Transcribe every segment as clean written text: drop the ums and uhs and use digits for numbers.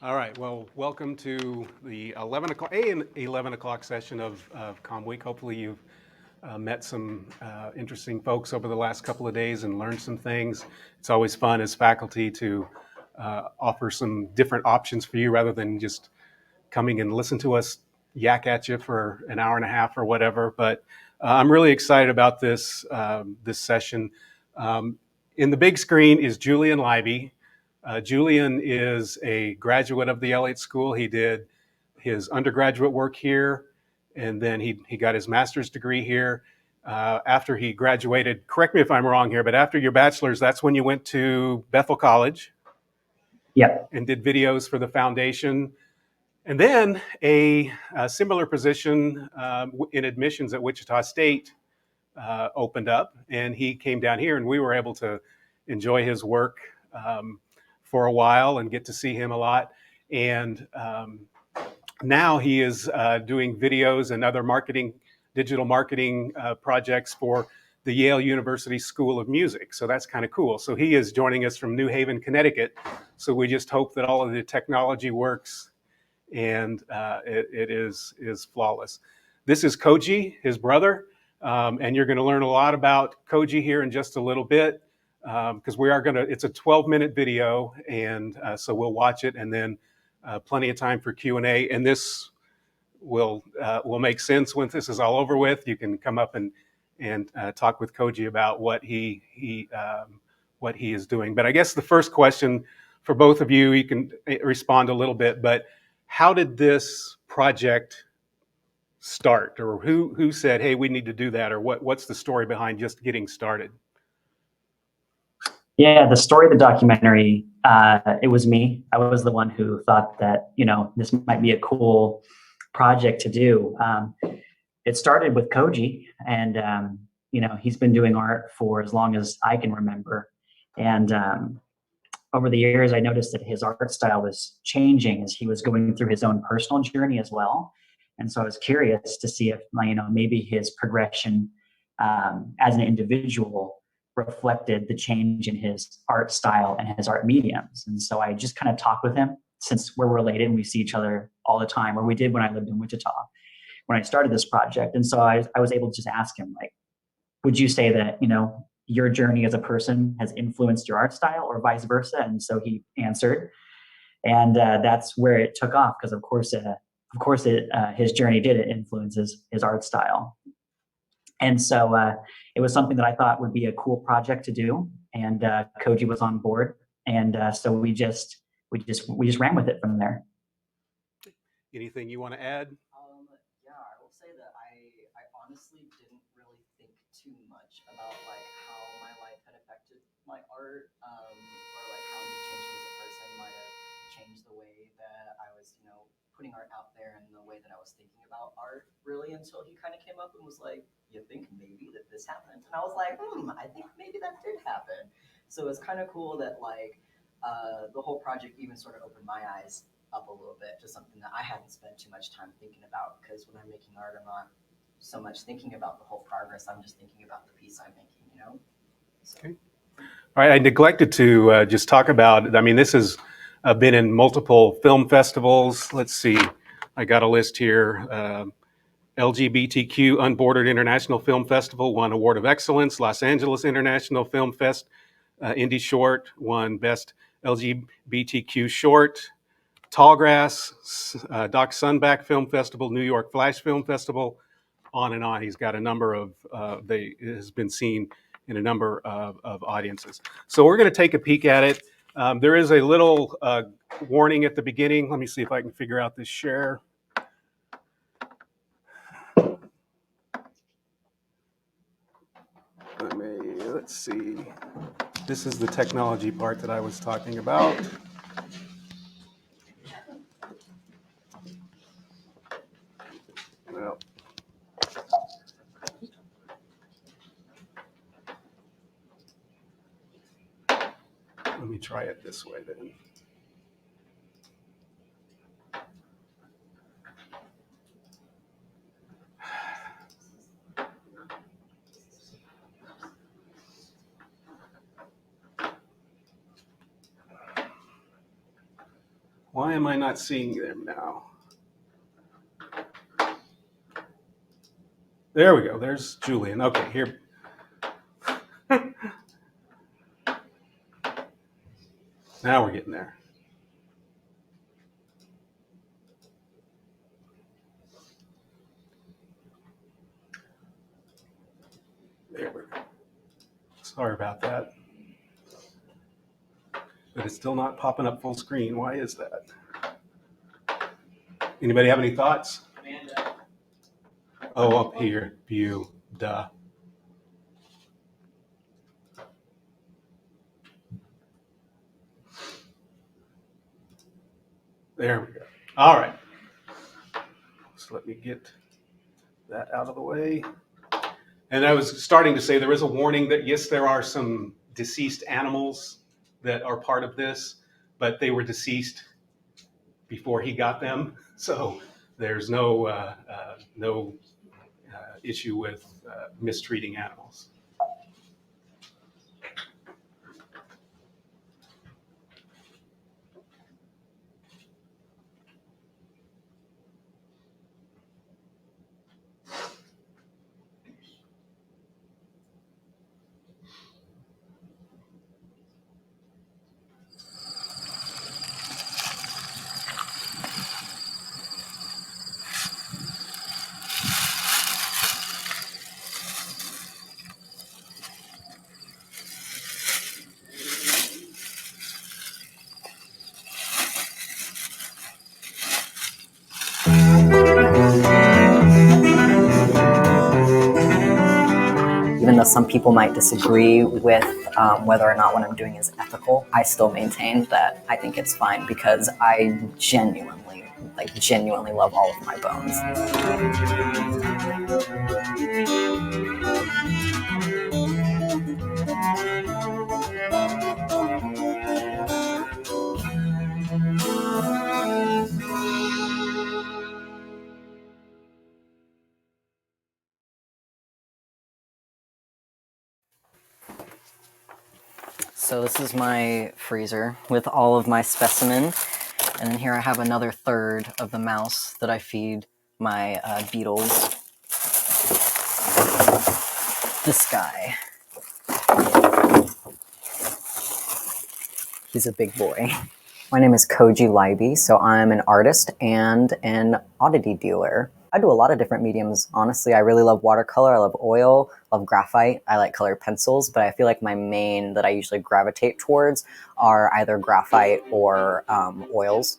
All right, well, welcome to the 11 o'clock session of Com Week. Hopefully you've met some interesting folks over the last couple of days and learned some things. It's always fun as faculty to offer some different options for you rather than just coming and listen to us yak at you for an hour and a half or whatever. But I'm really excited about this session. In the big screen is Julian Liby. Julian is a graduate of the Elliott School. He did his undergraduate work here, and then he got his master's degree here. After he graduated, correct me if I'm wrong here, but after your bachelor's, that's when you went to Bethel College. Yep. And did videos for the foundation. And then a similar position in admissions at Wichita State opened up, and he came down here, and we were able to enjoy his work for a while and get to see him a lot. And now he is doing videos and other digital marketing projects for the Yale University School of Music. So that's kind of cool. So he is joining us from New Haven, Connecticut. So we just hope that all of the technology works and it is flawless. This is Koji, his brother, and you're going to learn a lot about Koji here in just a little bit because it's a 12-minute video, and so we'll watch it, and then plenty of time for Q&A, and this will make sense once this is all over with. You can come up and talk with Koji about what he is doing. But I guess the first question for both of you can respond a little bit, but how did this project start, or who said, hey, we need to do that, or what's the story behind just getting started? Yeah, the story of the documentary, it was me. I was the one who thought that, this might be a cool project to do. It started with Koji, and, he's been doing art for as long as I can remember. And over the years, I noticed that his art style was changing as he was going through his own personal journey as well. And so I was curious to see if, maybe his progression as an individual reflected the change in his art style and his art mediums. And so I just kind of talked with him, since we're related and we see each other all the time, or we did when I lived in Wichita, when I started this project. And so I was able to just ask him, like, would you say that, your journey as a person has influenced your art style, or vice versa? And so he answered, and that's where it took off, because of course his journey did influence his art style. And so it was something that I thought would be a cool project to do, and Koji was on board, and so we just ran with it from there. Anything you want to add? Yeah, I will say that I honestly didn't really think too much about like how my life had affected my art, or like how me changing as a person might have changed the way that I was, putting art out there and the way that I was thinking about art, really, until he kind of came up and was like, you think maybe that this happened? And I was like, I think maybe that did happen. So it's kind of cool that like the whole project even sort of opened my eyes up a little bit to something that I hadn't spent too much time thinking about, because when I'm making art, I'm not so much thinking about the whole progress. I'm just thinking about the piece I'm making, So. Okay. All right, I neglected to just talk about, this has been in multiple film festivals. Let's see, I got a list here. LGBTQ Unbordered International Film Festival won Award of Excellence. Los Angeles International Film Fest, Indie Short won Best LGBTQ Short. Tallgrass, Doc Sunback Film Festival, New York Flash Film Festival, on and on. He's got a number of, has been seen in a number of audiences. So we're going to take a peek at it. There is a little warning at the beginning. Let me see if I can figure out this share. Let's see. This is the technology part that I was talking about. Well, let me try it this way then. Why am I not seeing them now? There we go. There's Julian. Okay, here. Now we're getting there. There we go. Sorry about that. But it's still not popping up full screen. Why is that? Anybody have any thoughts? Amanda. Oh, up here. View. Duh. There we go. All right. So let me get that out of the way. And I was starting to say there is a warning that, yes, there are some deceased animals that are part of this, but they were deceased before he got them. So there's no issue with mistreating animals. Even though some people might disagree with whether or not what I'm doing is ethical, I still maintain that I think it's fine because I genuinely love all of my bones. So this is my freezer with all of my specimen. And then here I have another third of the mouse that I feed my beetles. This guy. He's a big boy. My name is Koji Liby, so I'm an artist and an oddity dealer. I do a lot of different mediums, honestly. I really love watercolor, I love oil, love graphite, I like colored pencils, but I feel like my main that I usually gravitate towards are either graphite or oils.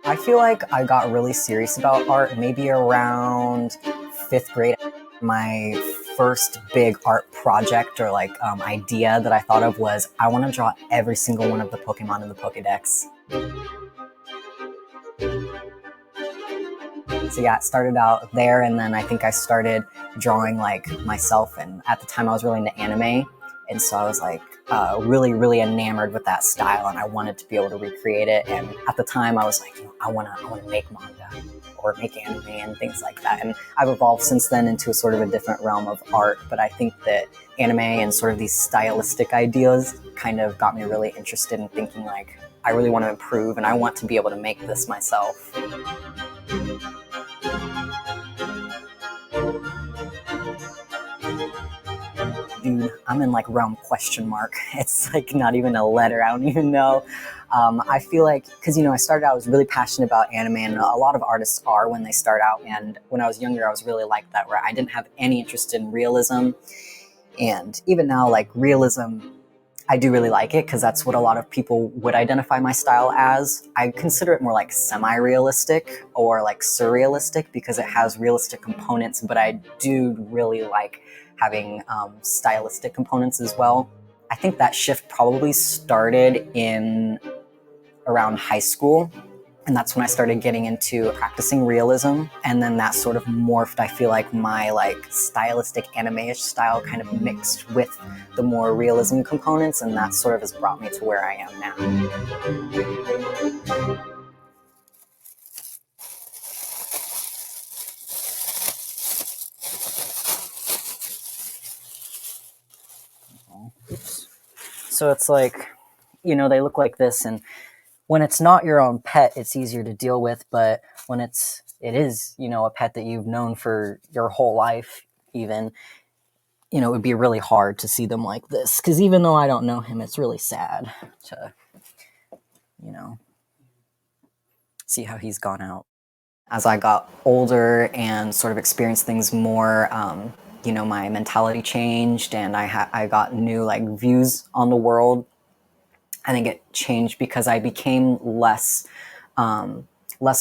I feel like I got really serious about art maybe around 5th grade. My first big art project or idea that I thought of was I want to draw every single one of the Pokemon in the Pokedex. So yeah, it started out there, and then I think I started drawing like myself, and at the time I was really into anime, and so I was like really enamored with that style, and I wanted to be able to recreate it. And at the time I was like, I want to make manga or make anime and things like that. And I've evolved since then into a sort of a different realm of art, but I think that anime and sort of these stylistic ideas kind of got me really interested in thinking like, I really want to improve and I want to be able to make this myself. Dude, I'm in like realm question mark. It's like not even a letter. I don't even know. I feel like, because I started out, I was really passionate about anime, and a lot of artists are when they start out. And when I was younger, I was really like that, where I didn't have any interest in realism. And even now, like realism, I do really like it because that's what a lot of people would identify my style as. I consider it more like semi-realistic or like surrealistic because it has realistic components, but I do really like having stylistic components as well. I think that shift probably started in around high school, and that's when I started getting into practicing realism, and then that sort of morphed, I feel like, my stylistic anime-ish style kind of mixed with the more realism components, and that sort of has brought me to where I am now. Oops. So it's like, they look like this, and when it's not your own pet, it's easier to deal with, but when it is, you know, a pet that you've known for your whole life, even, you know, it would be really hard to see them like this. Because even though I don't know him, it's really sad to, you know, see how he's gone out. As I got older and sort of experienced things more, you know, my mentality changed, and I got new like views on the world. I think it changed because I became less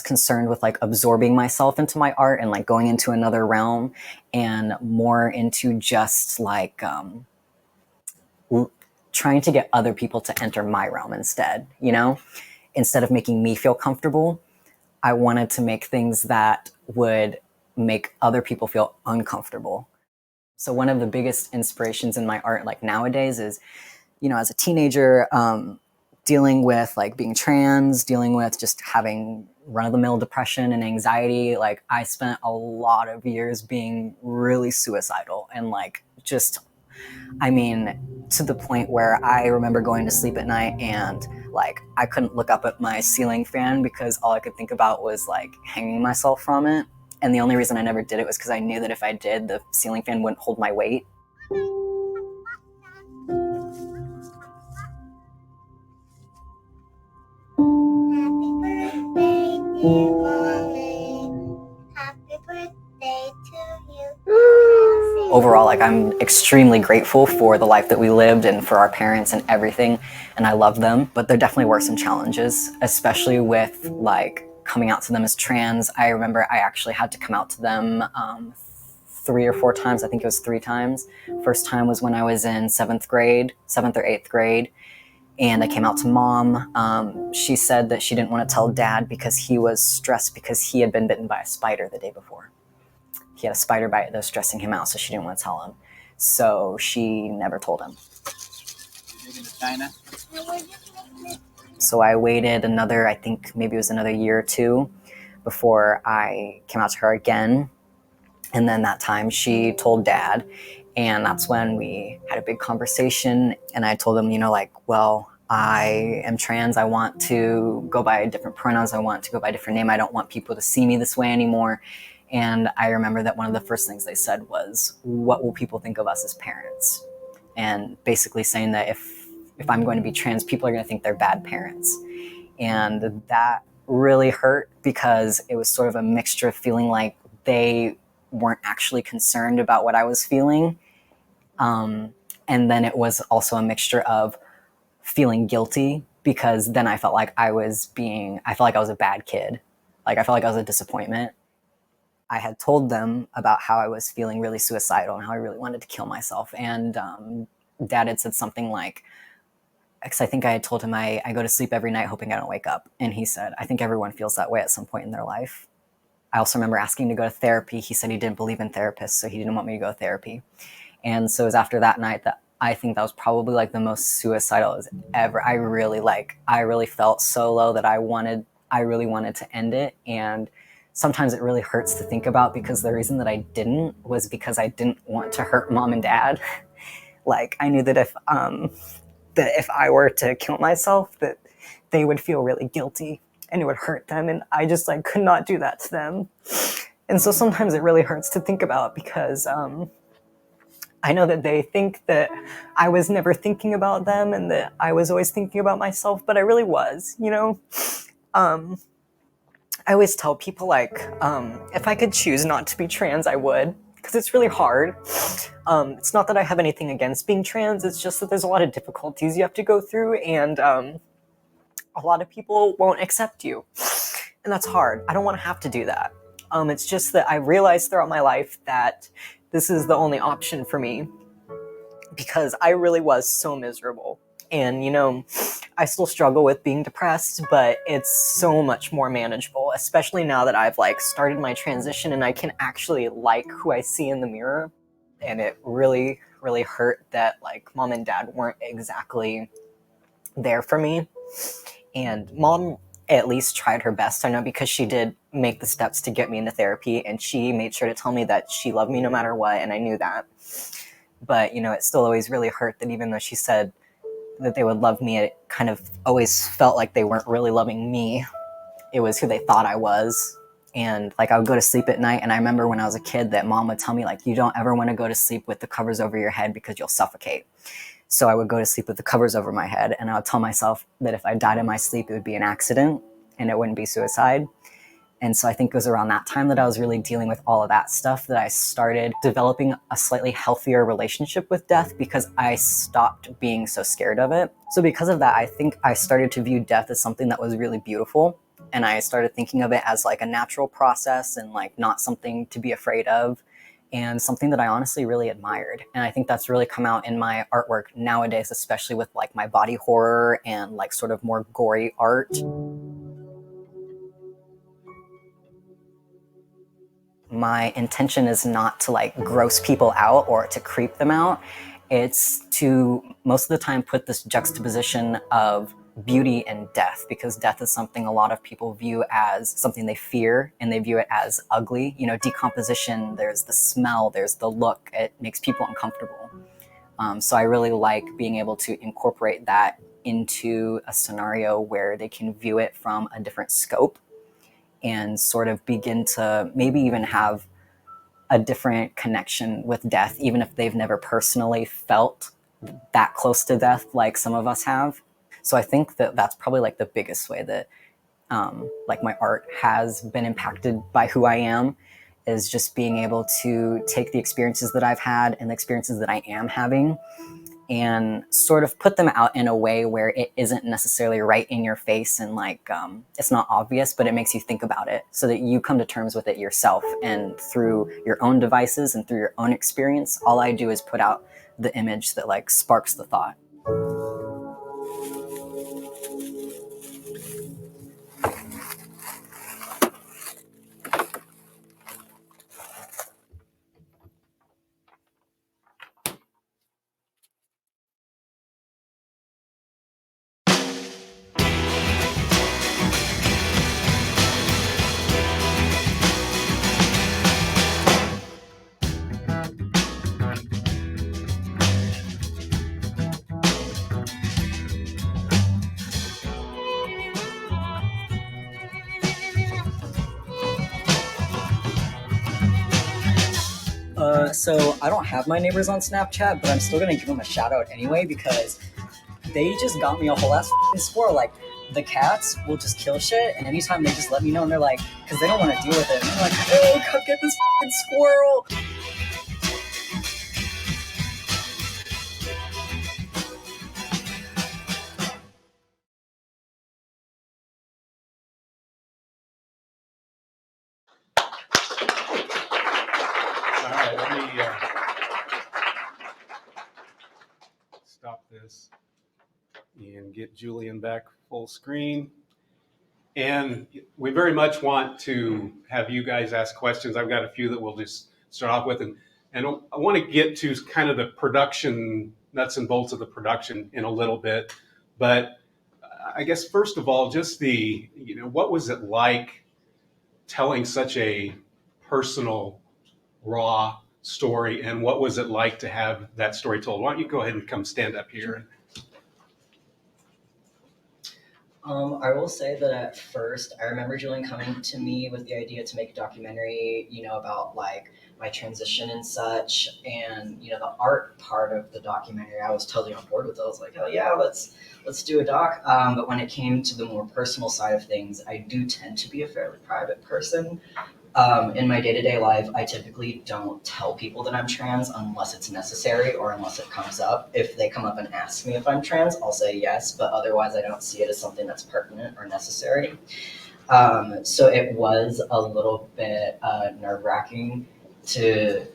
concerned with like absorbing myself into my art and like going into another realm, and more into just like trying to get other people to enter my realm instead, you know? Instead of making me feel comfortable, I wanted to make things that would make other people feel uncomfortable. So one of the biggest inspirations in my art like nowadays is, you know, as a teenager, dealing with like being trans, dealing with just having run-of-the-mill depression and anxiety. Like I spent a lot of years being really suicidal and like just, I mean, to the point where I remember going to sleep at night and like I couldn't look up at my ceiling fan because all I could think about was like hanging myself from it. And the only reason I never did it was because I knew that if I did, the ceiling fan wouldn't hold my weight. Overall, like I'm extremely grateful for the life that we lived and for our parents and everything, and I love them, but there definitely were some challenges, especially with like coming out to them as trans. I remember I actually had to come out to them 3 or 4 times. I think it was 3 times. First time was when I was in 7th or 8th grade, and I came out to mom. She said that she didn't want to tell dad because he was stressed because he had been bitten by a spider the day before. He had a spider bite that was stressing him out, so she didn't want to tell him. So she never told him. So I waited another, I think maybe it was another year or 2 before I came out to her again. And then that time she told dad, and that's when we had a big conversation, and I told him, you know, like, well, I am trans. I want to go by different pronouns. I want to go by a different name. I don't want people to see me this way anymore. And I remember that one of the first things they said was, what will people think of us as parents? And basically saying that if I'm going to be trans, people are going to think they're bad parents. And that really hurt because it was sort of a mixture of feeling like they weren't actually concerned about what I was feeling. And then it was also a mixture of feeling guilty because then I felt like I was a bad kid. Like I felt like I was a disappointment. I had told them about how I was feeling really suicidal and how I really wanted to kill myself. And dad had said something like, because I think I had told him I go to sleep every night hoping I don't wake up. And he said, I think everyone feels that way at some point in their life. I also remember asking to go to therapy. He said he didn't believe in therapists, so he didn't want me to go to therapy. And so it was after that night that I think that was probably like the most suicidal as ever. I really felt so low that I really wanted to end it. And sometimes it really hurts to think about because the reason that I didn't was because I didn't want to hurt mom and dad. Like I knew that if I were to kill myself, that they would feel really guilty and it would hurt them. And I just like could not do that to them. And so sometimes it really hurts to think about because I know that they think that I was never thinking about them and that I was always thinking about myself, but I really was, you know? I always tell people like, if I could choose not to be trans, I would, because it's really hard. It's not that I have anything against being trans, it's just that there's a lot of difficulties you have to go through, and a lot of people won't accept you. And that's hard. I don't want to have to do that. It's just that I realized throughout my life that this is the only option for me because I really was so miserable. And, you know, I still struggle with being depressed, but it's so much more manageable, especially now that I've like started my transition and I can actually like who I see in the mirror. And it really, really hurt that like mom and dad weren't exactly there for me. And mom at least tried her best, I know, because she did make the steps to get me into therapy and she made sure to tell me that she loved me no matter what, and I knew that. But, you know, it still always really hurt that even though she said that they would love me, it kind of always felt like they weren't really loving me. It was who they thought I was. And like I would go to sleep at night, and I remember when I was a kid that mom would tell me like, you don't ever want to go to sleep with the covers over your head because you'll suffocate. So I would go to sleep with the covers over my head, and I would tell myself that if I died in my sleep, it would be an accident and it wouldn't be suicide. And so I think it was around that time that I was really dealing with all of that stuff that I started developing a slightly healthier relationship with death, because I stopped being so scared of it. So because of that, I think I started to view death as something that was really beautiful. And I started thinking of it as like a natural process and like not something to be afraid of, and something that I honestly really admired. And I think that's really come out in my artwork nowadays, especially with like my body horror and like sort of more gory art. My intention is not to like gross people out or to creep them out. It's to most of the time put this juxtaposition of beauty and death, because death is something a lot of people view as something they fear, and they view it as ugly. You know, decomposition, there's the smell, there's the look, it makes people uncomfortable. So I really like being able to incorporate that into a scenario where they can view it from a different scope and sort of begin to maybe even have a different connection with death, even if they've never personally felt that close to death like some of us have. So I think that that's probably like the biggest way that like my art has been impacted by who I am, is just being able to take the experiences that I've had and the experiences that I am having and sort of put them out in a way where it isn't necessarily right in your face and like it's not obvious, but it makes you think about it so that you come to terms with it yourself. And through your own devices and through your own experience, all I do is put out the image that like sparks the thought. So I don't have my neighbors on Snapchat, but I'm still gonna give them a shout out anyway, because they just got me a whole ass squirrel. Like, the cats will just kill shit, and anytime they just let me know, and they're like, because they don't want to deal with it, and they're like, oh, come get this squirrel. All right, let me stop this and get Julian back full screen. And we very much want to have you guys ask questions. I've got a few that we'll just start off with. And I want to get to kind of the production, nuts and bolts of the production in a little bit. But I guess first of all, just what was it like telling such a personal, raw story, and what was it like to have that story told? Why don't you go ahead and come stand up here? I will say that at first, I remember Julian coming to me with the idea to make a documentary, about like my transition and such, and the art part of the documentary, I was totally on board with it. I was like, oh yeah, let's do a doc. But when it came to the more personal side of things, I do tend to be a fairly private person. In my day-to-day life, I typically don't tell people that I'm trans unless it's necessary or unless it comes up. If they come up and ask me if I'm trans, I'll say yes, but otherwise I don't see it as something that's pertinent or necessary. So it was a little bit nerve-wracking to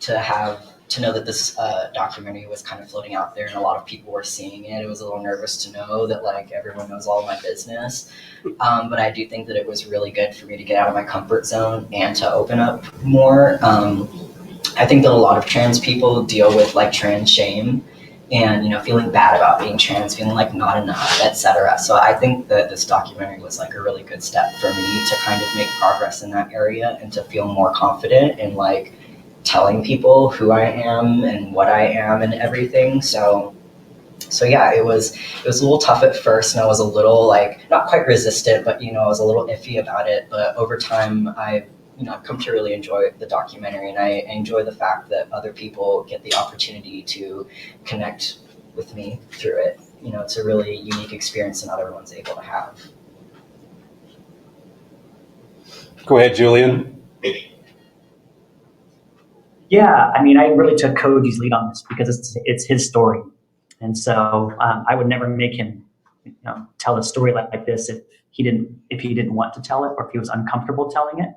know that this documentary was kind of floating out there and a lot of people were seeing it. It was a little nervous to know that like everyone knows all of my business. But I do think that it was really good for me to get out of my comfort zone and to open up more. I think that a lot of trans people deal with like trans shame and feeling bad about being trans, feeling like not enough, etc. So I think that this documentary was like a really good step for me to kind of make progress in that area and to feel more confident in like telling people who I am and what I am and everything. So So yeah, it was a little tough at first, and I was a little like not quite resistant, but I was a little iffy about it. But over time, I've come to really enjoy the documentary, and I enjoy the fact that other people get the opportunity to connect with me through it. It's a really unique experience that not everyone's able to have. Go ahead, Julian. Yeah, I mean, I really took Koji's lead on this because it's his story, and so I would never make him tell a story like this if he didn't want to tell it or if he was uncomfortable telling it.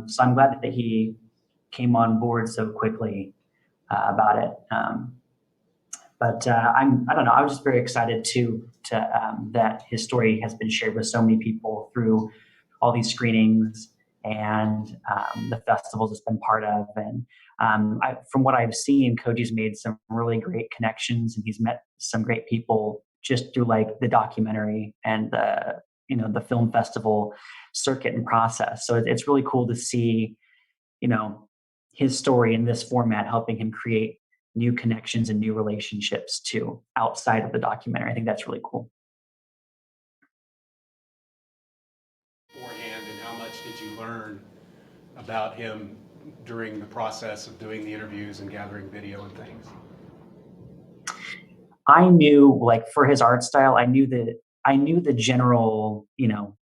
So I'm glad that he came on board so quickly about it. But I don't know. I was just very excited to that his story has been shared with so many people through all these screenings and the festivals it's been part of. And from what I've seen, Koji's made some really great connections, and he's met some great people just through like the documentary and the film festival circuit and process. So it's really cool to see his story in this format helping him create new connections and new relationships too outside of the documentary. I think that's really cool. Beforehand, and how much did you learn about him during the process of doing the interviews and gathering video and things? I knew, like, for his art style, I knew the general,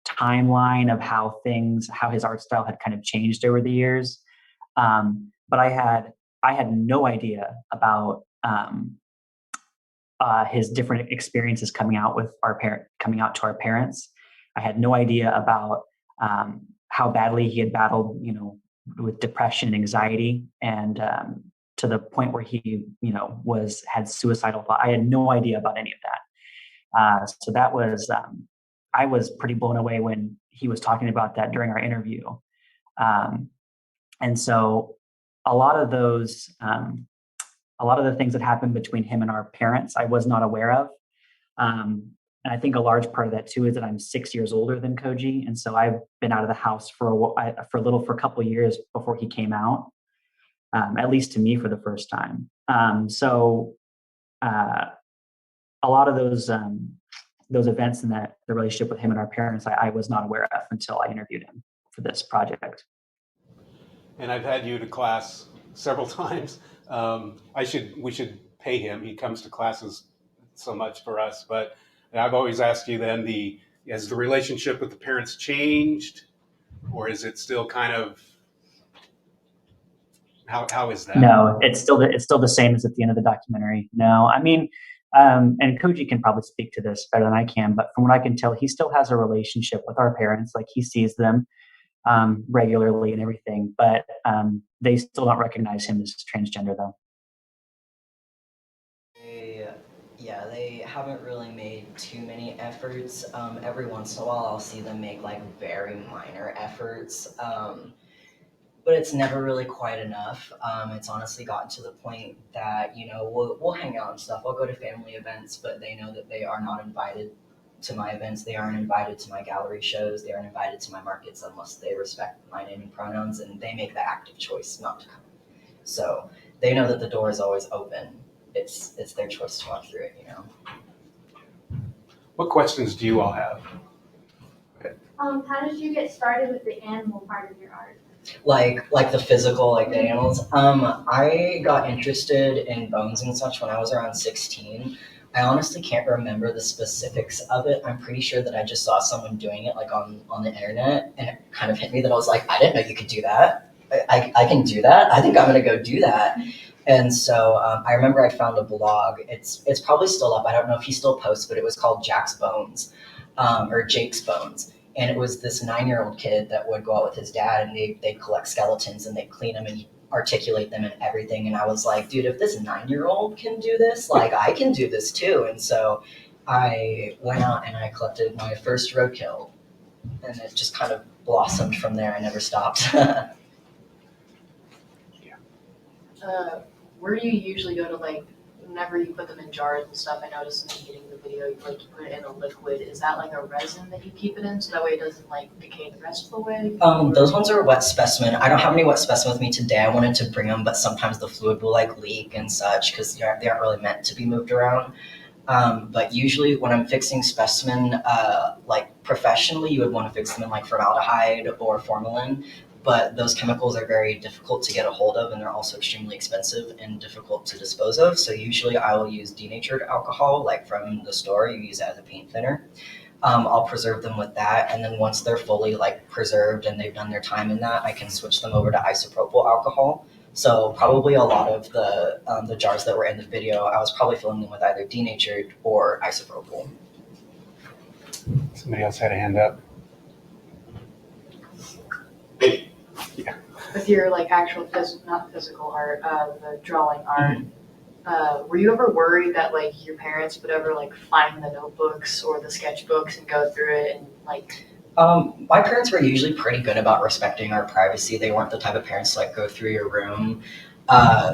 timeline of how his art style had kind of changed over the years. But I had no idea about his different experiences coming out to our parents. I had no idea about how badly he had battled, with depression and anxiety, and to the point where he, had suicidal thought. I had no idea about any of that. So that was, I was pretty blown away when he was talking about that during our interview. And so a lot of the things that happened between him and our parents, I was not aware of. And I think a large part of that too is that I'm 6 years older than Koji, and so I've been out of the house for a couple of years before he came out, at least to me for the first time. So a lot of those events and the relationship with him and our parents, I was not aware of until I interviewed him for this project. And I've had you to class several times. We should pay him. He comes to classes so much for us. But I've always asked you then, has the relationship with the parents changed, or is it still kind of, how is that? No, it's still the same as at the end of the documentary. No, I mean, and Koji can probably speak to this better than I can, but from what I can tell, he still has a relationship with our parents. Like, he sees them regularly and everything, but they still don't recognize him as transgender, though. They haven't really made too many efforts. Every once in a while, I'll see them make like very minor efforts, but it's never really quite enough. It's honestly gotten to the point that we'll hang out and stuff. I'll go to family events, but they know that they are not invited to my events. They aren't invited to my gallery shows. They aren't invited to my markets unless they respect my name and pronouns, and they make the active choice not to come. So they know that the door is always open. It's their choice to walk through it. What questions do you all have? How did you get started with the animal part of your art? Like the physical, like the animals. I got interested in bones and such when I was around 16. I honestly can't remember the specifics of it. I'm pretty sure that I just saw someone doing it like on the internet, and it kind of hit me that I was like, I didn't know you could do that. I can do that. I think I'm gonna go do that. And so I remember I found a blog. It's probably still up. I don't know if he still posts, but it was called Jack's Bones, or Jake's Bones. And it was this 9-year-old kid that would go out with his dad, and they'd collect skeletons and they'd clean them and articulate them and everything. And I was like, dude, if this 9-year-old can do this, like, I can do this too. And so I went out and I collected my first roadkill, and it just kind of blossomed from there. I never stopped. Where do you usually go to like whenever you put them in jars and stuff, I noticed in the beginning of the video, you put it in a liquid. Is that like a resin that you keep it in so that way it doesn't like decay the rest of the way? Those ones are wet specimen. I don't have any wet specimen with me today. I wanted to bring them, but sometimes the fluid will like leak and such because they aren't really meant to be moved around. But usually when I'm fixing specimen, like professionally, you would want to fix them in like formaldehyde or formalin. But those chemicals are very difficult to get a hold of, and they're also extremely expensive and difficult to dispose of. So usually I will use denatured alcohol, like from the store. You use it as a paint thinner. I'll preserve them with that, and then once they're fully like preserved and they've done their time in that, I can switch them over to isopropyl alcohol. So probably a lot of the jars that were in the video, I was probably filling them with either denatured or isopropyl. Somebody else had a hand up. Yeah. With your like actual not physical art, the drawing art, were you ever worried that like your parents would ever like find the notebooks or the sketchbooks and go through it and like? My parents were usually pretty good about respecting our privacy. They weren't the type of parents to like go through your room.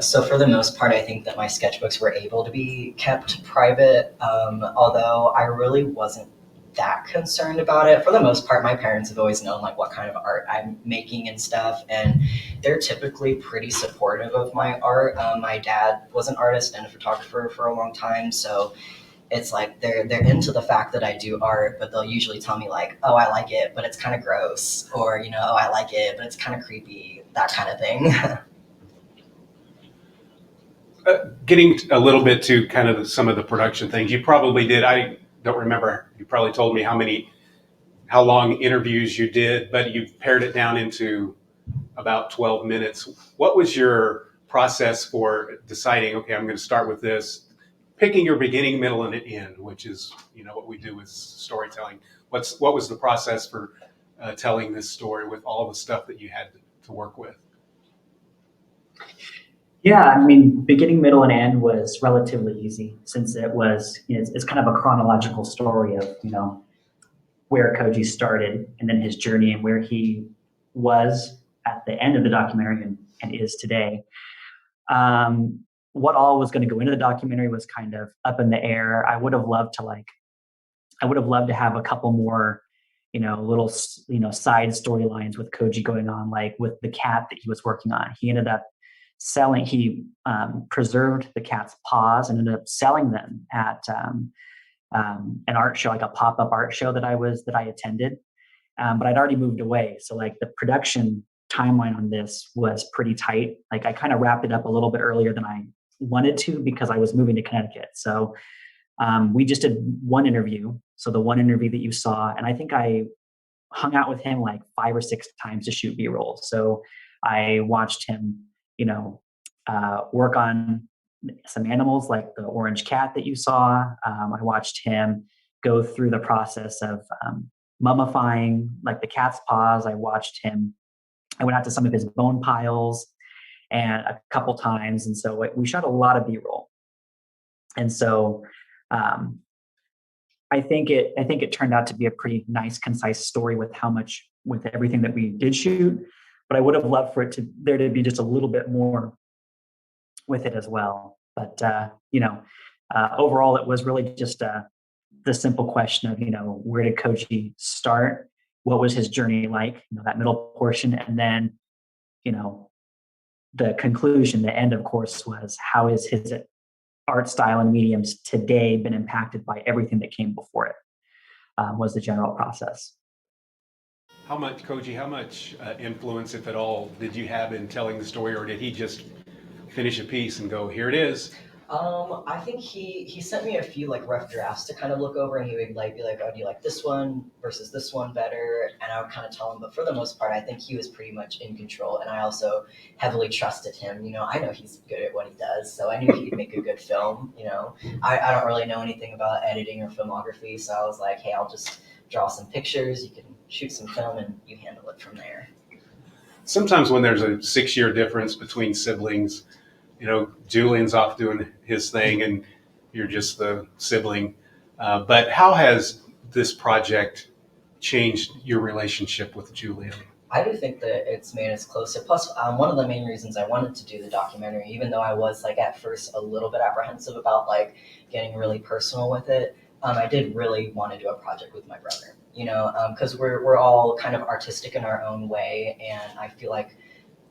So for the most part, I think that my sketchbooks were able to be kept private. Although I really wasn't that concerned about it. For the most part, my parents have always known like what kind of art I'm making and stuff, and they're typically pretty supportive of my art. My dad was an artist and a photographer for a long time, so it's like they're into the fact that I do art, but they'll usually tell me like, oh, I like it, but it's kind of gross, or you know, oh, I like it, but it's kind of creepy, that kind of thing. Getting a little bit to kind of some of the production things, you probably did. I don't remember. You probably told me how long interviews you did, but you pared it down into about 12 minutes. What was your process for deciding, okay, I'm going to start with this, picking your beginning, middle, and end, which is, you know, what we do with storytelling. What was the process for telling this story with all the stuff that you had to work with? Yeah, I mean, beginning, middle, and end was relatively easy since it was, you know, it's kind of a chronological story of, you know, where Koji started and then his journey and where he was at the end of the documentary and is today. What all was going to go into the documentary was kind of up in the air. I would have loved to have a couple more, you know, little, you know, side storylines with Koji going on, like with the cat that he was working on. He ended up preserved the cat's paws and ended up selling them at an art show, like a pop-up art show that I attended. But I'd already moved away. So like the production timeline on this was pretty tight. Like I kind of wrapped it up a little bit earlier than I wanted to because I was moving to Connecticut. So we just did one interview. So the one interview that you saw, and I think I hung out with him like 5 or 6 times to shoot B-roll. So I watched him, you know, work on some animals like the orange cat that you saw. I watched him go through the process of mummifying like the cat's paws. I went out to some of his bone piles and a couple times. And so we shot a lot of B-roll. And so I think it turned out to be a pretty nice, concise story with everything that we did shoot. But I would have loved for there to be just a little bit more with it as well. But overall, it was really just the simple question of, you know, where did Koji start? What was his journey like? You know, that middle portion, and then, you know, the conclusion, the end, of course, was how is his art style and mediums today been impacted by everything that came before it? Was the general process. How much influence, if at all, did you have in telling the story, or did he just finish a piece and go, here it is? I think he sent me a few like rough drafts to kind of look over, and he would like be like, oh, do you like this one versus this one better? And I would kind of tell him, but for the most part, I think he was pretty much in control, and I also heavily trusted him. You know, I know he's good at what he does, so I knew he could make a good film. You know, I don't really know anything about editing or filmography, so I was like, hey, I'll just draw some pictures, you can shoot some film, and you handle it from there. Sometimes when there's a 6-year difference between siblings, you know, Julian's off doing his thing and you're just the sibling. But how has this project changed your relationship with Julian? I do think that it's made us closer. Plus, one of the main reasons I wanted to do the documentary, even though I was like at first a little bit apprehensive about like getting really personal with it, I did really want to do a project with my brother. You know, because we're all kind of artistic in our own way, and I feel like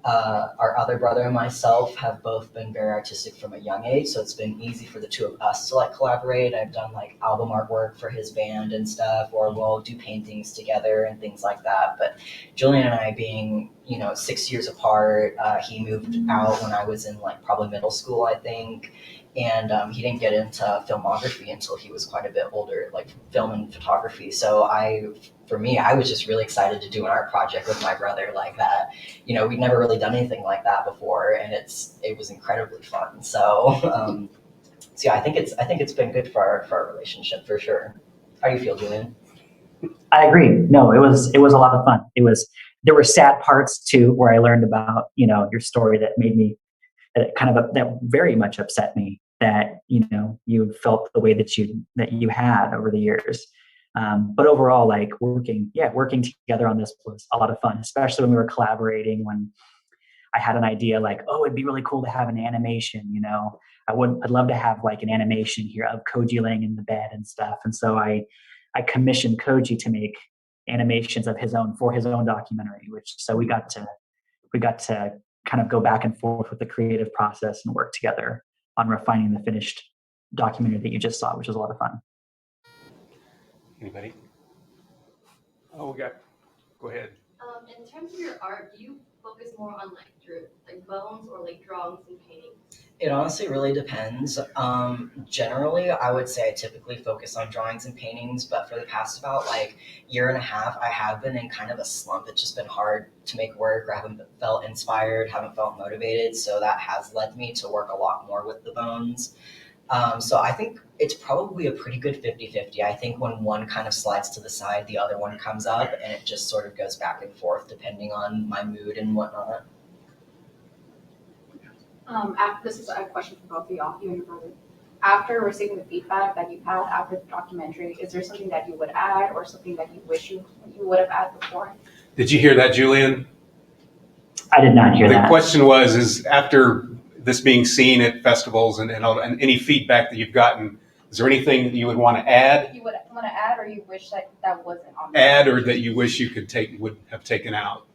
our other brother and myself have both been very artistic from a young age, so it's been easy for the two of us to like collaborate. I've done like album artwork for his band and stuff, or we'll do paintings together and things like that. But Julian and I being, 6 years apart, he moved out when I was in like probably middle school, I think. And he didn't get into filmography until he was quite a bit older, like film and photography. So for me, I was just really excited to do an art project with my brother like that. We'd never really done anything like that before, and it was incredibly fun. So yeah, I think it's been good for our relationship for sure. How do you feel, Julian? I agree. No, it was a lot of fun. There were sad parts too where I learned about your story that made me that very much upset me that you felt the way that you had over the years. But overall, like working together on this was a lot of fun, especially when we were collaborating. When I had an idea like, oh, it'd be really cool to have an animation. I'd love to have like an animation here of Koji laying in the bed and stuff. And so I commissioned Koji to make animations of his own for his own documentary, so we got to kind of go back and forth with the creative process and work together on refining the finished documentary that you just saw, which was a lot of fun. Anybody? Oh, go ahead. In terms of your art, do you focus more on like your bones or like drawings and paintings? It honestly really depends. Generally, I would say I typically focus on drawings and paintings, but for the past about like year and a half, I have been in kind of a slump. It's just been hard to make work, or I haven't felt inspired, haven't felt motivated. So that has led me to work a lot more with the bones. So I think it's probably a pretty good 50-50. I think when one kind of slides to the side, the other one comes up, and it just sort of goes back and forth depending on my mood and whatnot. This is a question for both of y'all, you and your brother. After receiving the feedback that you've had after the documentary, is there something that you would add or something that you wish you would have added before? Did you hear that, Julian? I did not hear that. The question was after this being seen at festivals and any feedback that you've gotten, is there anything that you would want to add? You would want to add, or you wish that wasn't on there? Add, or that you wish you would have taken out?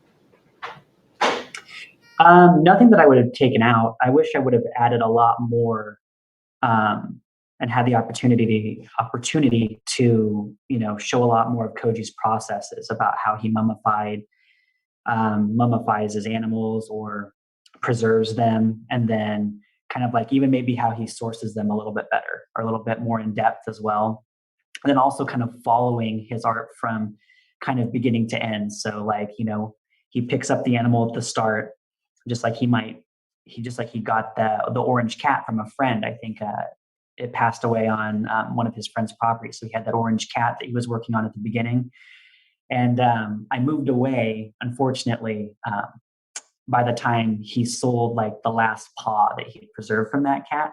Nothing that I would have taken out. I wish I would have added a lot more, and had the opportunity to show a lot more of Koji's processes about how he mummifies his animals or preserves them, and then kind of like even maybe how he sources them a little bit better or a little bit more in depth as well. And then also kind of following his art from kind of beginning to end. So like, he picks up the animal at the start, just like he got the orange cat from a friend. I think it passed away on one of his friend's properties. So he had that orange cat that he was working on at the beginning. And I moved away, unfortunately, by the time he sold like the last paw that he had preserved from that cat.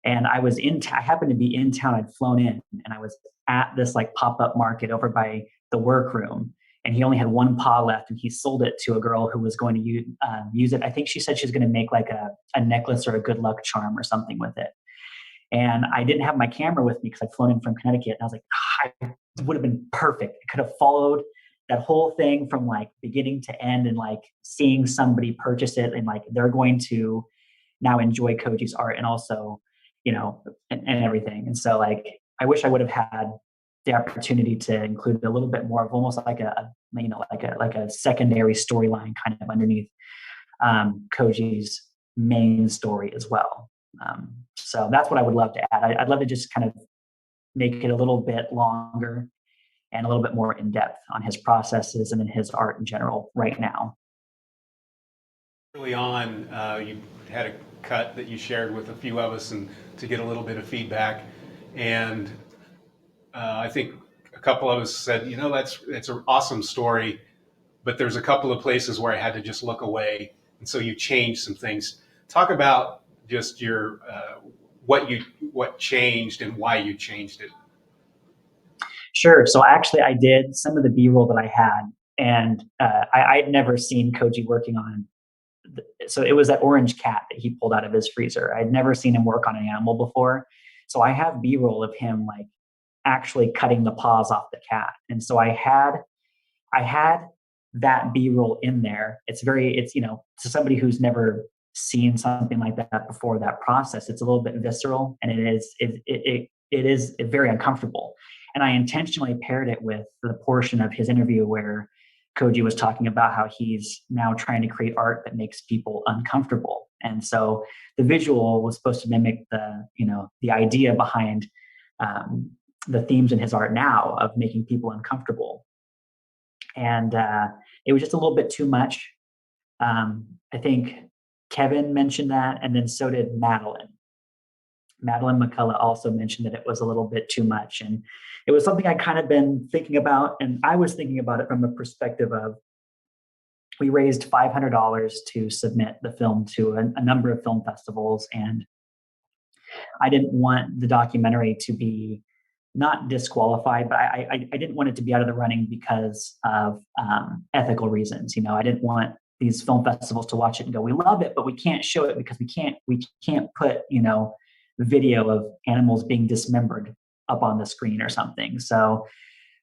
And I happened to be in town. I'd flown in, and I was at this like pop-up market over by the workroom. And he only had one paw left, and he sold it to a girl who was going to use it. I think she said she was going to make like a necklace or a good luck charm or something with it. And I didn't have my camera with me because I'd flown in from Connecticut. And I was like, it would have been perfect. I could have followed that whole thing from like beginning to end, and like seeing somebody purchase it, and like they're going to now enjoy Koji's art, and also, and everything. And so like, I wish I would have had the opportunity to include a little bit more of almost like a secondary storyline kind of underneath Koji's main story as well. So that's what I would love to add. I'd love to just kind of make it a little bit longer and a little bit more in depth on his processes and then his art in general right now. Early on, you had a cut that you shared with a few of us, and to get a little bit of feedback. And I think a couple of us said, it's an awesome story, but there's a couple of places where I had to just look away. And so you changed some things. Talk about just your what changed and why you changed it. Sure. So actually, I did some of the B-roll that I had. And I'd never seen Koji working on. So it was that orange cat that he pulled out of his freezer. I'd never seen him work on an animal before. So I have B-roll of him like actually cutting the paws off the cat. And so I had that B-roll in there. It's to somebody who's never seen something like that before, that process, it's a little bit visceral, and it is very uncomfortable. And I intentionally paired it with the portion of his interview where Koji was talking about how he's now trying to create art that makes people uncomfortable. And so the visual was supposed to mimic the idea behind the themes in his art now of making people uncomfortable. And it was just a little bit too much. I think Kevin mentioned that, and then so did Madeline. Madeline McCullough also mentioned that it was a little bit too much. And it was something I kind of been thinking about, and I was thinking about it from the perspective of, we raised $500 to submit the film to a number of film festivals, and I didn't want the documentary to be not disqualified, but I didn't want it to be out of the running because of ethical reasons. I didn't want these film festivals to watch it and go, we love it, but we can't show it because we can't put video of animals being dismembered up on the screen or something. So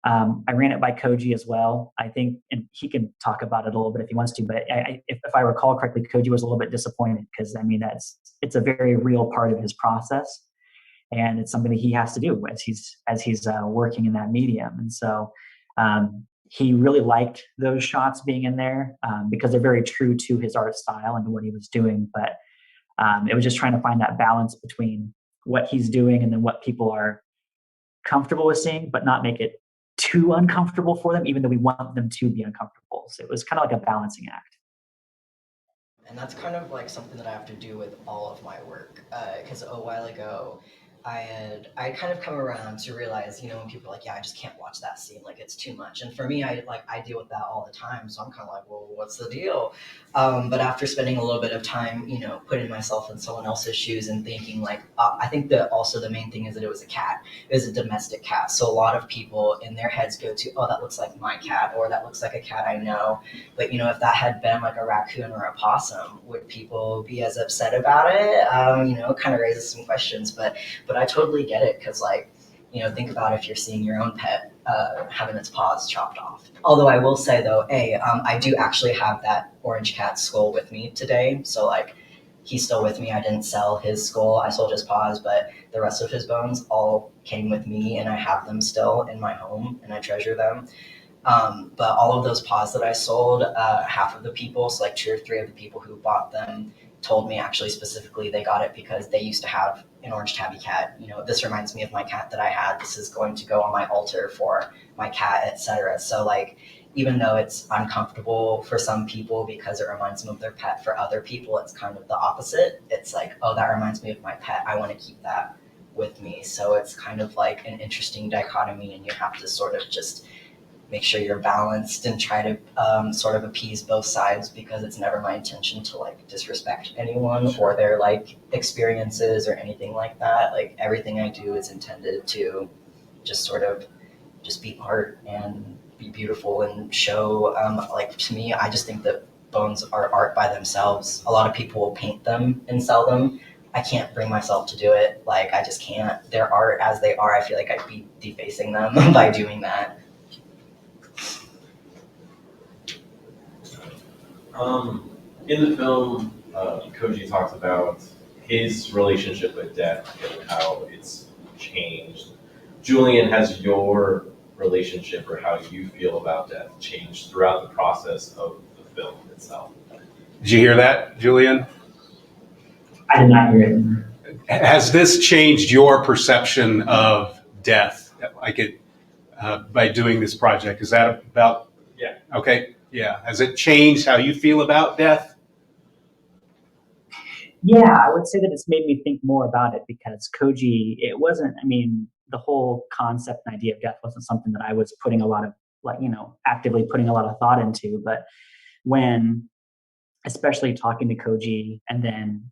I ran it by Koji as well. I think, and he can talk about it a little bit if he wants to, but if I recall correctly, Koji was a little bit disappointed because it's a very real part of his process, and it's something that he has to do as he's working in that medium. And so he really liked those shots being in there because they're very true to his art style and what he was doing. But it was just trying to find that balance between what he's doing and then what people are comfortable with seeing, but not make it too uncomfortable for them, even though we want them to be uncomfortable. So it was kind of like a balancing act. And that's kind of like something that I have to do with all of my work. Because a while ago, I kind of come around to realize, when people are like, yeah, I just can't watch that scene, like it's too much. And for me, I deal with that all the time. So I'm kind of like, well, what's the deal? But after spending a little bit of time, putting myself in someone else's shoes and thinking like, I think that also the main thing is that it was a cat. It was a domestic cat. So a lot of people in their heads go to, oh, that looks like my cat, or that looks like a cat I know. But, if that had been like a raccoon or a possum, would people be as upset about it? Kind of raises some questions, but I totally get it because, think about if you're seeing your own pet having its paws chopped off. Although I will say, though, I do actually have that orange cat skull with me today. So, he's still with me. I didn't sell his skull. I sold his paws, but the rest of his bones all came with me, and I have them still in my home, and I treasure them. But all of those paws that I sold, half of the people, so 2 or 3 of the people who bought them, told me actually specifically they got it because they used to have an orange tabby cat. This reminds me of my cat that I had. This is going to go on my altar for my cat, etc. So even though it's uncomfortable for some people because it reminds them of their pet, for other people it's kind of the opposite. It's like, oh, that reminds me of my pet. I want to keep that with me. So it's kind of like an interesting dichotomy, and you have to sort of just make sure you're balanced and try to sort of appease both sides, because it's never my intention to disrespect anyone or their experiences or anything like that. Everything I do is intended to just sort of just be art and be beautiful and show, to me, I just think that bones are art by themselves. A lot of people will paint them and sell them. I can't bring myself to do it. I just can't. They're art as they are. I feel like I'd be defacing them by doing that. In the film, Koji talks about his relationship with death and how it's changed. Julian, has your relationship or how you feel about death changed throughout the process of the film itself? Did you hear that, Julian? I did not hear it. Has this changed your perception of death, by doing this project? Is that about? Yeah. Okay. Yeah. Has it changed how you feel about death? Yeah, I would say that it's made me think more about it because Koji, the whole concept and idea of death wasn't something that I was putting a lot of, actively putting a lot of thought into. But when, especially talking to Koji and then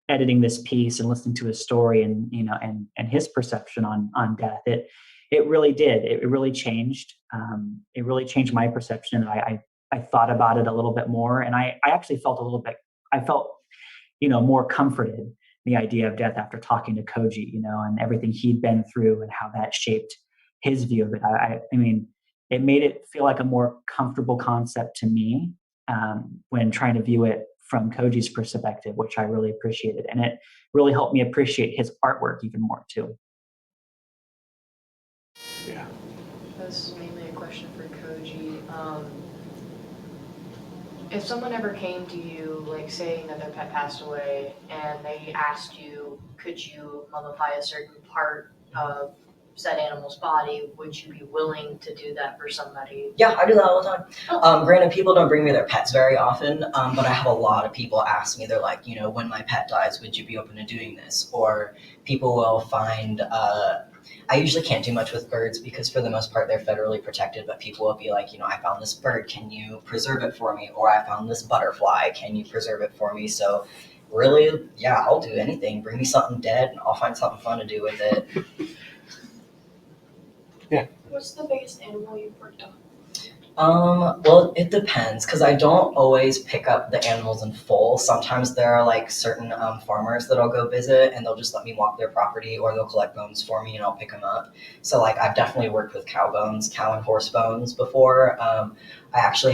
editing this piece and listening to his story and his perception on death, it it really did. It really changed. It really changed my perception. I thought about it a little bit more, and I actually felt a little bit. I felt, more comforted in the idea of death after talking to Koji, and everything he'd been through and how that shaped his view of it. I mean, it made it feel like a more comfortable concept to me when trying to view it from Koji's perspective, which I really appreciated, and it really helped me appreciate his artwork even more too. Yeah. This is mainly a question for Koji. If someone ever came to you, like saying that their pet passed away, and they asked you, could you mummify a certain part of said animal's body, would you be willing to do that for somebody? Yeah, I do that all the time. Granted, people don't bring me their pets very often, but I have a lot of people ask me, they're like, when my pet dies, would you be open to doing this? Or people will find, I usually can't do much with birds because for the most part they're federally protected, but people will be like, I found this bird, can you preserve it for me? Or I found this butterfly, can you preserve it for me? So really, yeah, I'll do anything. Bring me something dead and I'll find something fun to do with it. What's the biggest animal you've worked on? Well, it depends because I don't always pick up the animals in full. Sometimes there are like certain farmers that I'll go visit and they'll just let me walk their property, or they'll collect bones for me and I'll pick them up. So like I've definitely worked with cow and horse bones before. I actually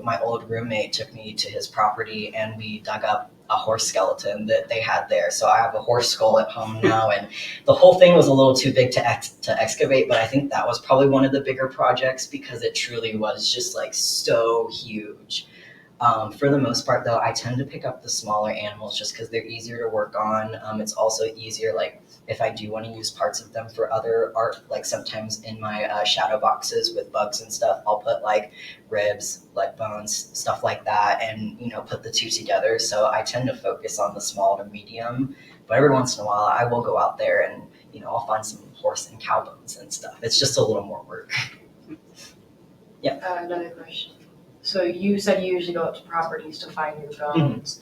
my old roommate took me to his property and we dug up a horse skeleton that they had there. So I have a horse skull at home now, and the whole thing was a little too big to excavate, but I think that was probably one of the bigger projects because it truly was just like so huge. For the most part though, I tend to pick up the smaller animals just because they're easier to work on. It's also easier, like if I do want to use parts of them for other art, like sometimes in my shadow boxes with bugs and stuff, I'll put like ribs, leg bones, stuff like that, and put the two together. So I tend to focus on the small to medium, but every once in a while I will go out there and I'll find some horse and cow bones and stuff. It's just a little more work. Yeah. Another question. So you said you usually go up to properties to find your bones.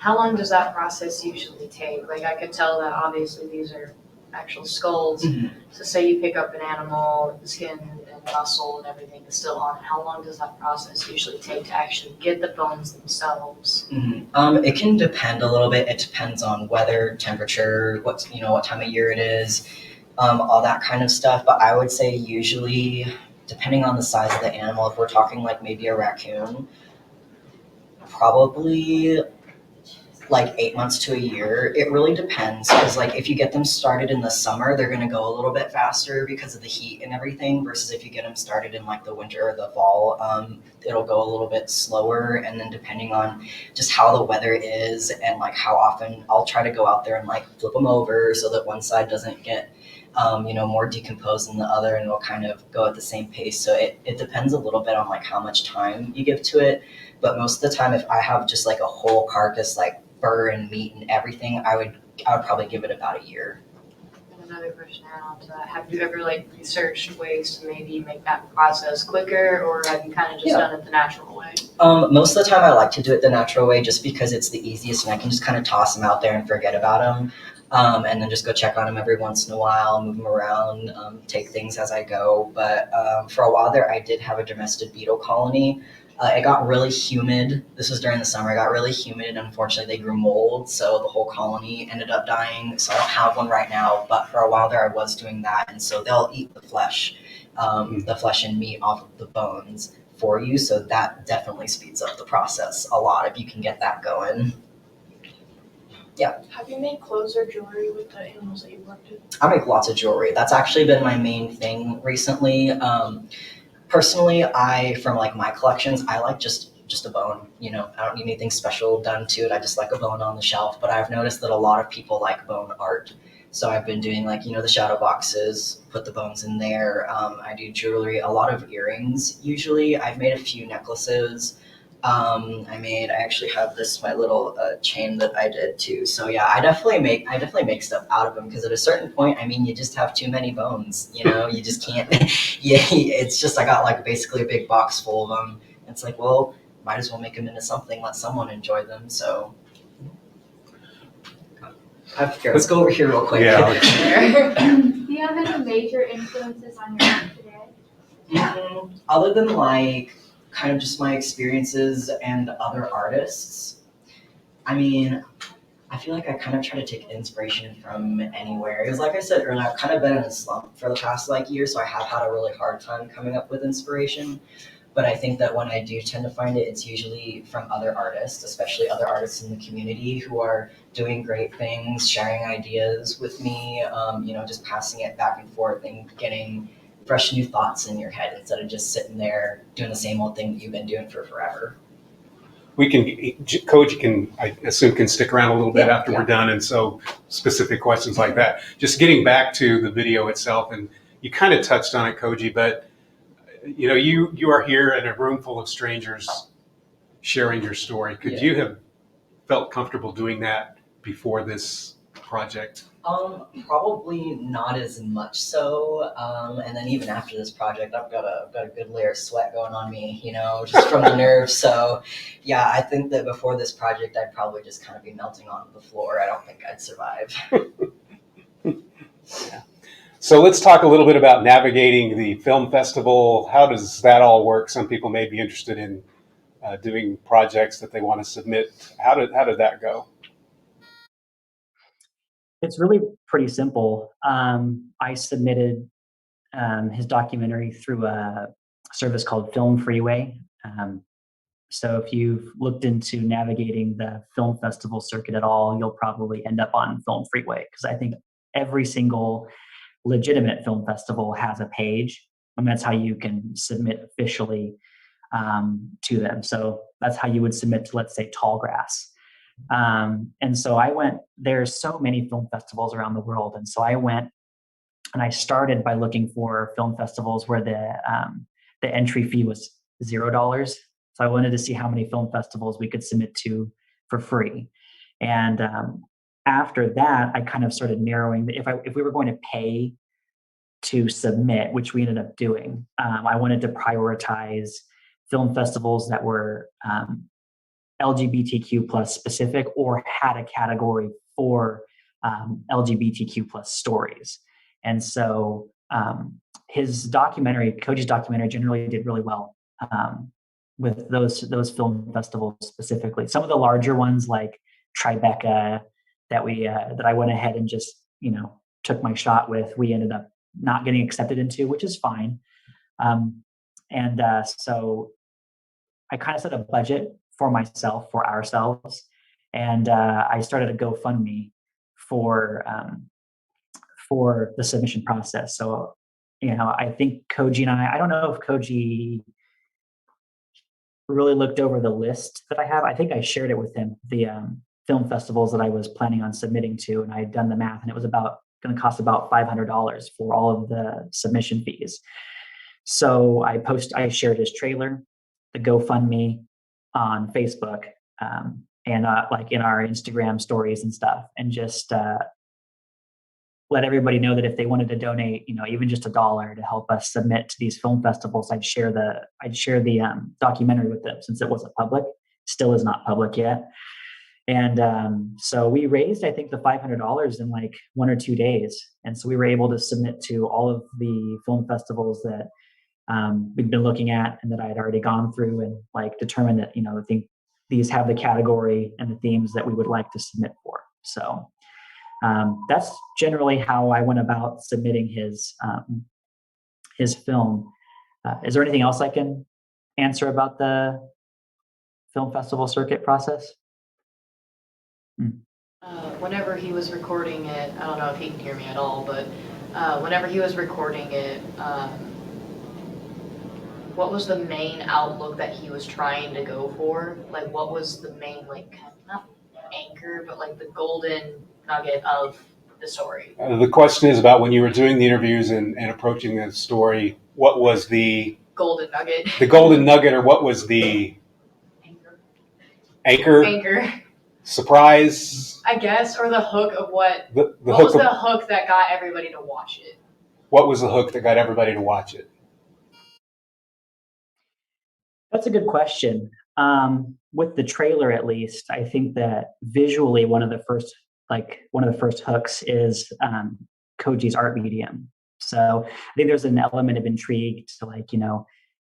How long does that process usually take? Like I could tell that obviously these are actual skulls. So say you pick up an animal, the skin and muscle and everything is still on it. How long does that process usually take to actually get the bones themselves? It can depend a little bit. It depends on weather, temperature, what time of year it is, all that kind of stuff. But I would say usually, depending on the size of the animal, if we're talking like maybe a raccoon, probably like 8 months to a year. It really depends because like if you get them started in the summer, they're going to go a little bit faster because of the heat and everything, versus if you get them started in like the winter or the fall, it'll go a little bit slower. And then depending on just how the weather is and like how often, I'll try to go out there and like flip them over so that one side doesn't get more decomposed than the other, and it'll kind of go at the same pace. So it depends a little bit on like how much time you give to it. But most of the time, if I have just like a whole carcass, like fur and meat and everything, I would probably give it about a year. And another question to add on to that, have you ever like researched ways to maybe make that process quicker, or have you kind of just done it the natural way? Most of the time I like to do it the natural way just because it's the easiest and I can just kind of toss them out there and forget about them. And then just go check on them every once in a while, move them around, take things as I go. But for a while there, I did have a domestic beetle colony. It got really humid. This was during the summer. It got really humid, and unfortunately they grew mold, so the whole colony ended up dying. So I don't have one right now, but for a while there I was doing that. And so they'll eat the flesh and meat off of the bones for you. So that definitely speeds up the process a lot if you can get that going. Yeah. Have you made clothes or jewelry with the animals that you worked with? I make lots of jewelry. That's actually been my main thing recently. Personally, from like my collections, I like just a bone. I don't need anything special done to it. I just like a bone on the shelf. But I've noticed that a lot of people like bone art. So I've been doing like, the shadow boxes, put the bones in there. I do jewelry, a lot of earrings usually. I've made a few necklaces. I actually have my little chain that I did too. So yeah, I definitely make stuff out of them because at a certain point, you just have too many bones, you just can't, yeah, it's just, I got like basically a big box full of them. It's like, well, might as well make them into something, let someone enjoy them. So let's go over here real quick. Yeah. Do you you have any major influences on your work today? Other than like kind of just my experiences and other artists, I mean, I feel like I kind of try to take inspiration from anywhere. Because like I said earlier, I've kind of been in a slump for the past like year, so I have had a really hard time coming up with inspiration. But I think that when I do tend to find it, it's usually from other artists, especially other artists in the community who are doing great things, sharing ideas with me, just passing it back and forth and getting fresh new thoughts in your head instead of just sitting there doing the same old thing that you've been doing for forever. Koji can, I assume, can stick around a little bit after we're done, and so specific questions like that. Just getting back to the video itself, and you kind of touched on it, Koji, but you are here in a room full of strangers sharing your story. Could you have felt comfortable doing that before this project? Probably not as much so. And then even after this project, I've got a good layer of sweat going on me, just from the nerves. So yeah, I think that before this project, I'd probably just kind of be melting on the floor. I don't think I'd survive. Yeah. So let's talk a little bit about navigating the film festival. How does that all work? Some people may be interested in doing projects that they want to submit. How did that go? It's really pretty simple. I submitted his documentary through a service called Film Freeway. So if you've looked into navigating the film festival circuit at all, you'll probably end up on Film Freeway, because I think every single legitimate film festival has a page, and that's how you can submit officially to them. So that's how you would submit to, let's say, Tallgrass. And so I went, there's so many film festivals around the world. And so I went and I started by looking for film festivals where the entry fee was $0. So I wanted to see how many film festivals we could submit to for free. And after that, I kind of started narrowing. If we were going to pay to submit, which we ended up doing, I wanted to prioritize film festivals that were LGBTQ plus specific or had a category for LGBTQ plus stories. And so his documentary, Koji's documentary, generally did really well with those film festivals specifically. Some of the larger ones like Tribeca that I went ahead and just took my shot with, we ended up not getting accepted into, which is fine. So I kind of set a budget for ourselves, and I started a GoFundMe for the submission process. So, I think Koji and I don't know if Koji really looked over the list that I have. I think I shared it with him, the film festivals that I was planning on submitting to, and I had done the math, and it was going to cost about $500 for all of the submission fees. So I shared his trailer, the GoFundMe on Facebook, and like in our Instagram stories and stuff, and just let everybody know that if they wanted to donate, even just $1 to help us submit to these film festivals, I'd share the documentary with them, since it wasn't public, still is not public yet. And so we raised, I think, the $500 in like 1 or 2 days. And so we were able to submit to all of the film festivals that we'd been looking at and that I had already gone through, and like determined that, I think these have the category and the themes that we would like to submit for. So that's generally how I went about submitting his film. Is there anything else I can answer about the film festival circuit process? Whenever he was recording it, I don't know if he can hear me at all, but whenever he was recording it, what was the main outlook that he was trying to go for? Like, what was the main, like, not anchor, but like the golden nugget of the story? The question is about when you were doing the interviews and approaching the story, what was the golden nugget? The golden nugget, or what was the anchor? Anchor. Surprise, I guess, or the hook of what the what hook was the hook that got everybody to watch it? What was the hook that got everybody to watch it? That's a good question. With the trailer, at least, I think that visually one of the first hooks is Koji's art medium. So I think there's an element of intrigue to like,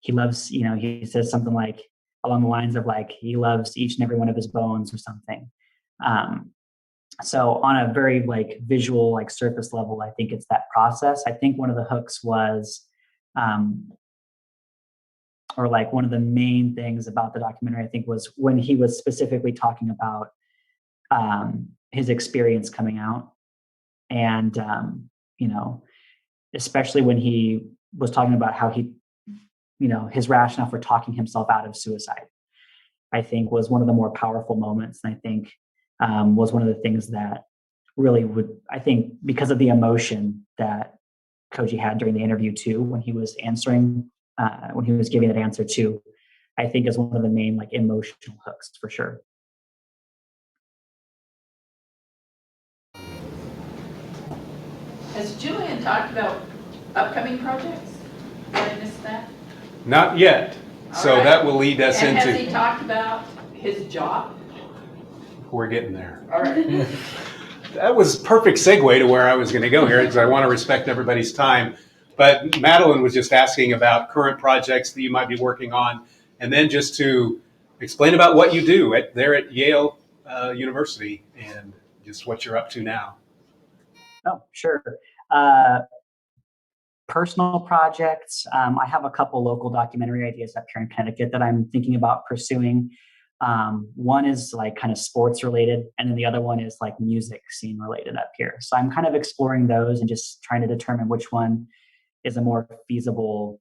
he loves, he says something like along the lines of like, he loves each and every one of his bones or something. So on a very like visual, like surface level, I think it's that process. I think one of the hooks was, or like one of the main things about the documentary, I think, was when he was specifically talking about his experience coming out. And, especially when he was talking about how he, his rationale for talking himself out of suicide, I think was one of the more powerful moments. And I think was one of the things that really I think because of the emotion that Koji had during the interview too, when he was answering, when he was giving that answer too, I think is one of the main like emotional hooks for sure. Has Julian talked about upcoming projects? Did I miss that? Not yet. So All right. that will lead us And into. has he talked about his job? We're getting there. All right. That was perfect segue to where I was going to go here, because I want to respect everybody's time. But Madeline was just asking about current projects that you might be working on, and then just to explain about what you do there at Yale University and just what you're up to now. Oh, sure. Personal projects. I have a couple local documentary ideas up here in Connecticut that I'm thinking about pursuing. One is like kind of sports related, and then the other one is like music scene related up here. So I'm kind of exploring those and just trying to determine which one is a more feasible,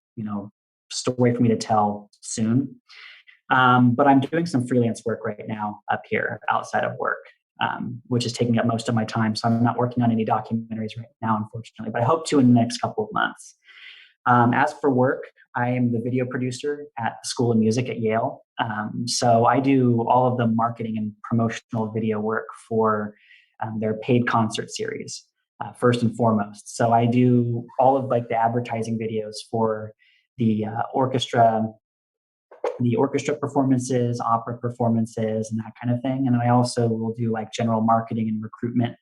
story for me to tell soon. But I'm doing some freelance work right now up here outside of work, which is taking up most of my time. So I'm not working on any documentaries right now, unfortunately, but I hope to in the next couple of months. As for work, I am the video producer at the School of Music at Yale. So I do all of the marketing and promotional video work for their paid concert series, first and foremost. So I do all of like the advertising videos for the orchestra performances, opera performances, and that kind of thing. And I also will do like general marketing and recruitment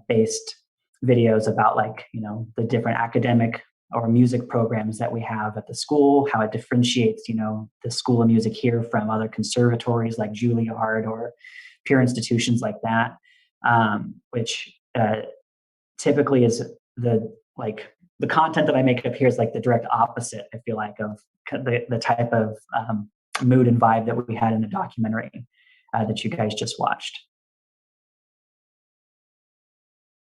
based videos about like, the different academic or music programs that we have at the school, how it differentiates, the School of Music here from other conservatories like Juilliard or peer institutions like that, which typically is the content that I make up here is like the direct opposite, I feel like, of the type of mood and vibe that we had in the documentary that you guys just watched.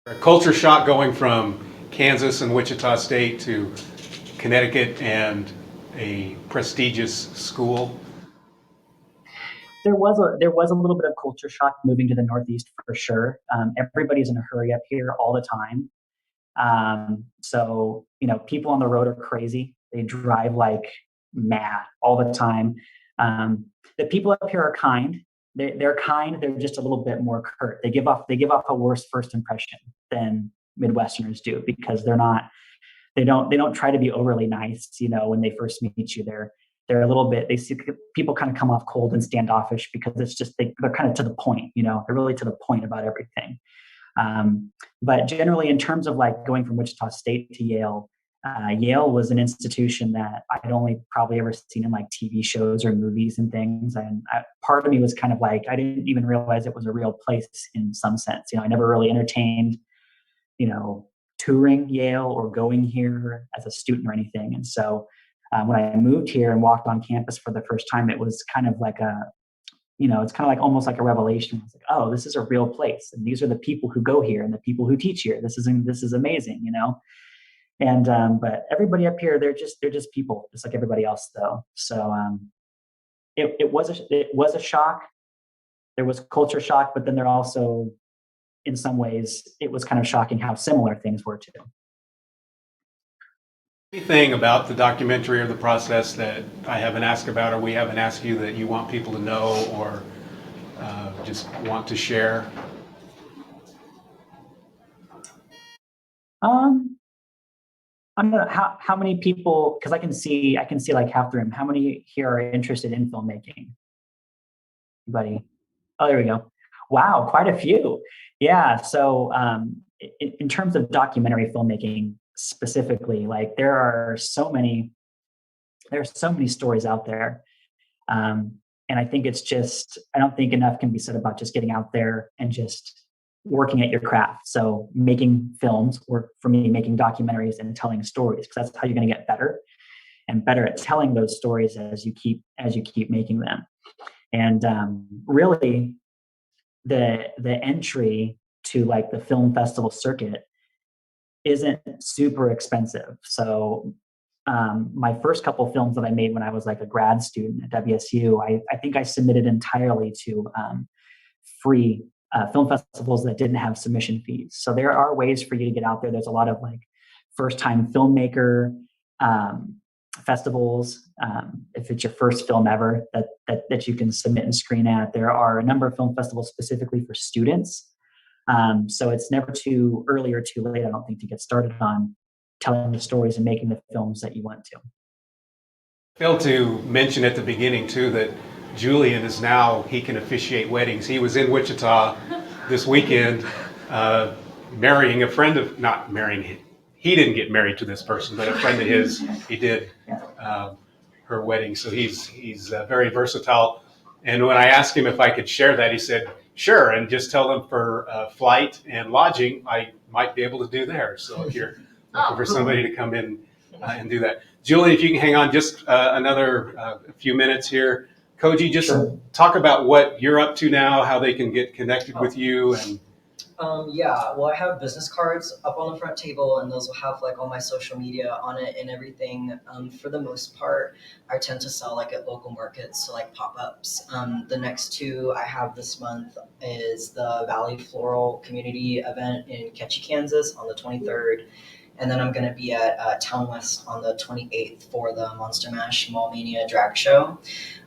A culture shock going from Kansas and Wichita State to Connecticut and a prestigious school. There was a little bit of culture shock moving to the Northeast for sure. Everybody's in a hurry up here all the time. So, people on the road are crazy. They drive like mad all the time. The people up here are kind. They're kind. They're just a little bit more curt. They give off a worse first impression than Midwesterners do, because they don't try to be overly nice. When they first meet you, they're a little bit. They see people kind of come off cold and standoffish because it's just they're kind of to the point. They're really to the point about everything. But generally, in terms of like going from Wichita State to Yale, Yale was an institution that I'd only probably ever seen in like TV shows or movies and things. And part of me was kind of like, I didn't even realize it was a real place in some sense. I never really entertained, touring Yale or going here as a student or anything. And so when I moved here and walked on campus for the first time, it was kind of like it's kind of like almost like a revelation. It's like, oh, this is a real place, and these are the people who go here and the people who teach here. This is amazing, And but everybody up here, they're just people, just like everybody else, though. So it was a shock. There was culture shock, but then there also, in some ways, it was kind of shocking how similar things were too. Anything about the documentary or the process that I haven't asked about, or we haven't asked you, that you want people to know or just want to share? I don't know how many people, because I can see like half the room. How many here are interested in filmmaking? Anybody? Oh, there we go. Wow, quite a few. Yeah. So in terms of documentary filmmaking specifically, like there are so many stories out there. And I think I don't think enough can be said about just getting out there and just working at your craft. So making films, or for me, making documentaries and telling stories, because that's how you're going to get better and better at telling those stories as you keep making them. And really, the entry to like the film festival circuit isn't super expensive. So my first couple films that I made when I was like a grad student at WSU, I think I submitted entirely to free film festivals that didn't have submission fees. So there are ways for you to get out there. There's a lot of like first-time filmmaker festivals. If it's your first film ever, that you can submit and screen at. There are a number of film festivals specifically for students. So it's never too early or too late, I don't think, to get started on telling the stories and making the films that you want to. Failed to mention at the beginning too that Julian is now, he can officiate weddings. He was in Wichita this weekend marrying a friend of, not marrying, he didn't get married to this person, but a friend of his, he did her wedding. So he's very versatile. And when I asked him if I could share that, he said, sure, and just tell them for flight and lodging, I might be able to do there. So if you're looking for somebody to come in and do that. Julie, if you can hang on just another few minutes here. Koji, just talk about what you're up to now, how they can get connected with you. And Yeah, well, I have business cards up on the front table, and those will have like all my social media on it and everything. For the most part, I tend to sell like at local markets, so like pop-ups. The next two I have this month is the Valley Floral Community event in Ketchy, Kansas on the 23rd. And then I'm going to be at Town West on the 28th for the Monster Mash Mall Mania drag show.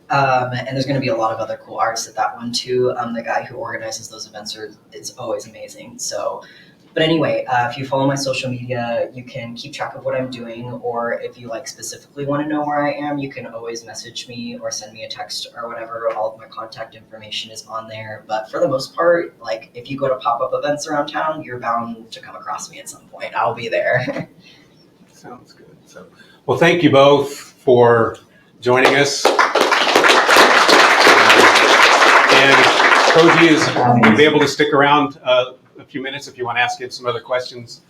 And there's going to be a lot of other cool artists at that one too. The guy who organizes those events is always amazing. So, but anyway, if you follow my social media, you can keep track of what I'm doing. Or if you like specifically want to know where I am, you can always message me or send me a text or whatever. All of my contact information is on there. But for the most part, like if you go to pop-up events around town, you're bound to come across me at some point. I'll be there. sounds good. So, well, thank you both for joining us. And Koji will be able to stick around a few minutes if you want to ask him some other questions.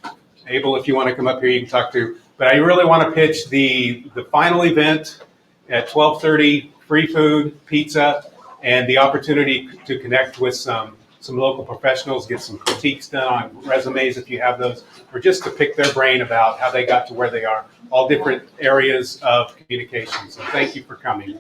Abel, if you want to come up here, you can talk to. But I really want to pitch the final event at 12:30, free food, pizza, and the opportunity to connect with some local professionals, get some critiques done on resumes if you have those, or just to pick their brain about how they got to where they are, all different areas of communication. So thank you for coming.